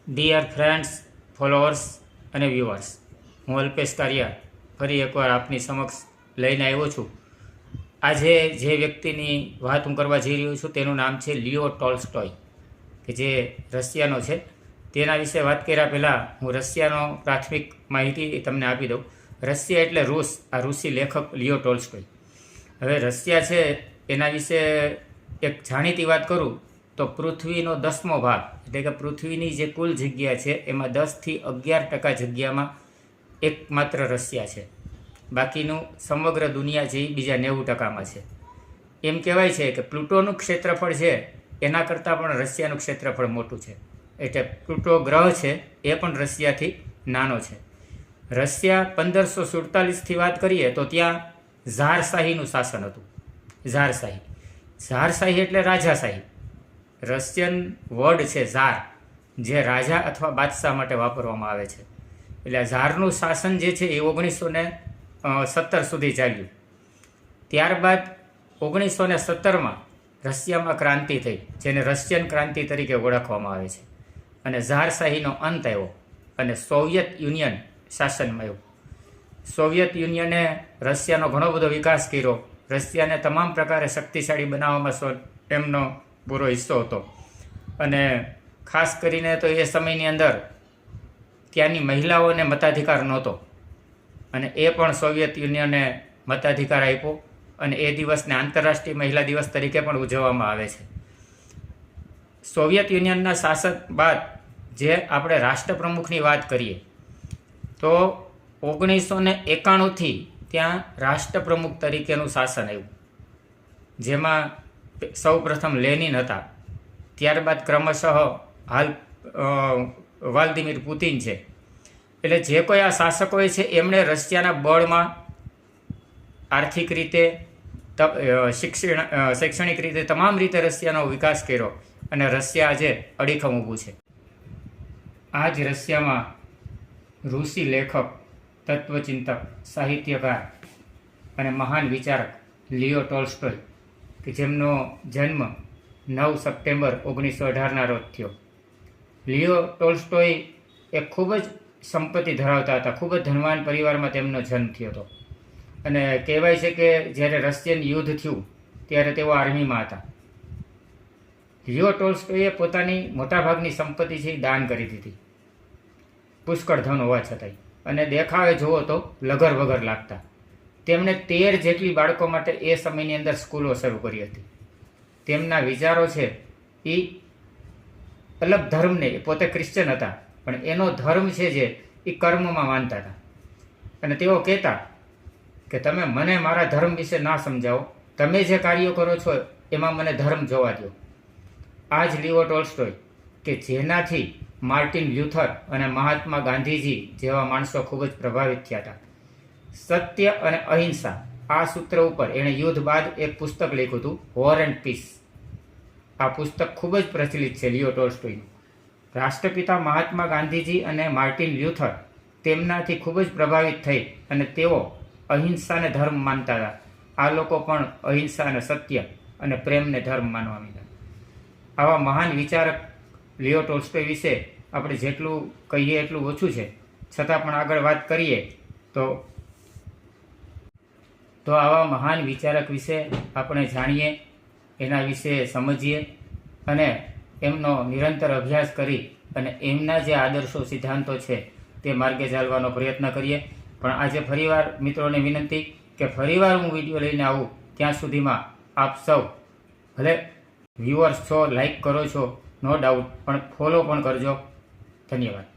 Dear friends, followers અને viewers, હું અલ્પેશ કારિયા ફરી એકવાર આપની સમક્ષ લઈને આવ્યો છું. આજે જે વ્યક્તિની વાત હું કરવા જઈ રહ્યો છું તેનું નામ છે લિયો ટોલ્સ્ટોય, કે જે રશિયાનો છે. તેના વિશે વાત કર્યા પહેલાં હું રશિયાનો પ્રાથમિક માહિતી તમને આપી દઉં. રશિયા એટલે રૂસ, આ રૂસી લેખક લિયો ટોલ્સ્ટોય. હવે રશિયા છે એના વિશે એક જાણીતી વાત કરું તો પૃથ્વીનો 10મો ભાગ, એટલે કે પૃથ્વીની જે કુલ જગ્યા છે એમાં 10થી 11% જગ્યામાં એકમાત્ર રશિયા છે. બાકીનું સમગ્ર દુનિયા છે એ બીજા 90%માં છે. એમ કહેવાય છે કે પ્લુટોનું ક્ષેત્રફળ છે એના કરતાં પણ રશિયાનું ક્ષેત્રફળ મોટું છે. એટલે પ્લુટો ગ્રહ છે એ પણ રશિયાથી નાનો છે. રશિયા 1547થી વાત કરીએ તો ત્યાં ઝારશાહીનું શાસન હતું. ઝારશાહી એટલે રાજાશાહી. રશિયન વર્ડ છે ઝાર, જે રાજા અથવા બાદશાહ માટે વાપરવામાં આવે છે. એટલે ઝારનું શાસન જે છે એ 1917 સુધી ચાલ્યું. ત્યારબાદ 1917માં રશિયામાં ક્રાંતિ થઈ, જેને રશિયન ક્રાંતિ તરીકે ઓળખવામાં આવે છે. અને ઝારશાહીનો અંત આવ્યો અને સોવિયત યુનિયન શાસનમાં આવ્યું. સોવિયત યુનિયને રશિયાનો ઘણો બધો વિકાસ કર્યો. રશિયાને તમામ પ્રકારે શક્તિશાળી બનાવવામાં એમનો પૂરો હિસ્સો હતો. અને ખાસ કરીને તો એ સમયની અંદર ત્યાંની મહિલાઓને મતાધિકાર નહોતો, અને એ પણ સોવિયત યુનિયને મતાધિકાર આપ્યો. અને એ દિવસને આંતરરાષ્ટ્રીય મહિલા દિવસ તરીકે પણ ઉજવવામાં આવે છે. સોવિયત યુનિયનના શાસક બાદ જે આપણે રાષ્ટ્રપ્રમુખની વાત કરીએ તો 1991થી ત્યાં રાષ્ટ્રપ્રમુખ તરીકેનું શાસન આવ્યું, જેમાં સૌ પ્રથમ લેનિન હતા. ત્યારબાદ ક્રમશઃ હાલ વ્લાદિમીર પુતિન છે. એટલે જે કોઈ આ શાસકોએ છે એમણે રશિયાના બળમાં આર્થિક રીતે, શૈક્ષણિક રીતે, તમામ રીતે રશિયાનો વિકાસ કર્યો અને રશિયા આજે અડીખમ ઊભું છે. આ જ રશિયામાં રૂસી લેખક, તત્વચિંતક, સાહિત્યકાર અને મહાન વિચારક લિયો ટોલ્સ્ટોય, કે જેમનો જન્મ 9 સપ્ટેમ્બર 1918ના રોજ થયો. લિયો ટોલ્સ્ટોય એક ખૂબ જ સંપત્તિ ધરાવતા હતા. ખૂબ જ ધનવાન પરિવારમાં તેમનો જન્મ થયો હતો. અને કહેવાય છે કે જ્યારે રશિયન યુદ્ધ થયું ત્યારે તેઓ આર્મીમાં હતા. લિયો ટોલ્સ્ટોયે પોતાની મોટાભાગની સંપત્તિ છે દાન કરી દીધી, પુષ્કળ ધન હોવા છતાંય. અને દેખાવે જુઓ તો લગર વગર લાગતા. તેમણે 13 જેટલી બાળકો માટે એ સમયની અંદર સ્કૂલો શરૂ કરી હતી. તેમના વિચારો છે એ અલગ ધર્મને, એ પોતે ક્રિશ્ચન હતા, પણ એનો ધર્મ છે જે એ કર્મમાં માનતા હતા. અને તેઓ કહેતા કે તમે મને મારા ધર્મ વિશે ના સમજાવો, તમે જે કાર્યો કરો છો એમાં મને ધર્મ જોવા દો. આ જ લિયો ટોલ્સ્ટોય, કે જેનાથી માર્ટિન લ્યુથર અને મહાત્મા ગાંધીજી જેવા માણસો ખૂબ જ પ્રભાવિત થયા હતા. સત્ય અને અહિંસા, આ સૂત્ર ઉપર એણે યુદ્ધ બાદ એક પુસ્તક લખ્યું હતું, વોર એન્ડ પીસ. આ પુસ્તક ખૂબ જ પ્રચલિત છે લિયો ટોલ્સ્ટોયનું. રાષ્ટ્રપિતા મહાત્મા ગાંધીજી અને માર્ટિન લ્યુથર તેમનાથી ખૂબ જ પ્રભાવિત થઈ અને તેઓ અહિંસાને ધર્મ માનતા હતા. આ લોકો પણ અહિંસા અને સત્ય અને પ્રેમને ધર્મ માનવા માંડ્યા. આવા મહાન વિચારક લિયો ટોલ્સ્ટોય વિશે આપણે જેટલું કહીએ એટલું ઓછું છે. છતાં પણ આગળ વાત કરીએ તો આવા મહાન વિચારક વિશે આપણે જાણીએ, એના વિશે સમજીએ અને એમનો નિરંતર અભ્યાસ કરી અને એમના જે આદર્શો, સિદ્ધાંતો છે તે માર્ગે ચાલવાનો પ્રયત્ન કરીએ. પણ આજે ફરીવાર મિત્રોને વિનંતી કે ફરીવાર હું વિડીયો લઈને આવું, ત્યાં સુધીમાં આપ સૌ ભલે વ્યુઅર્સ છો, લાઈક કરો છો, નો ડાઉટ, પણ ફોલો પણ કરજો. ધન્યવાદ.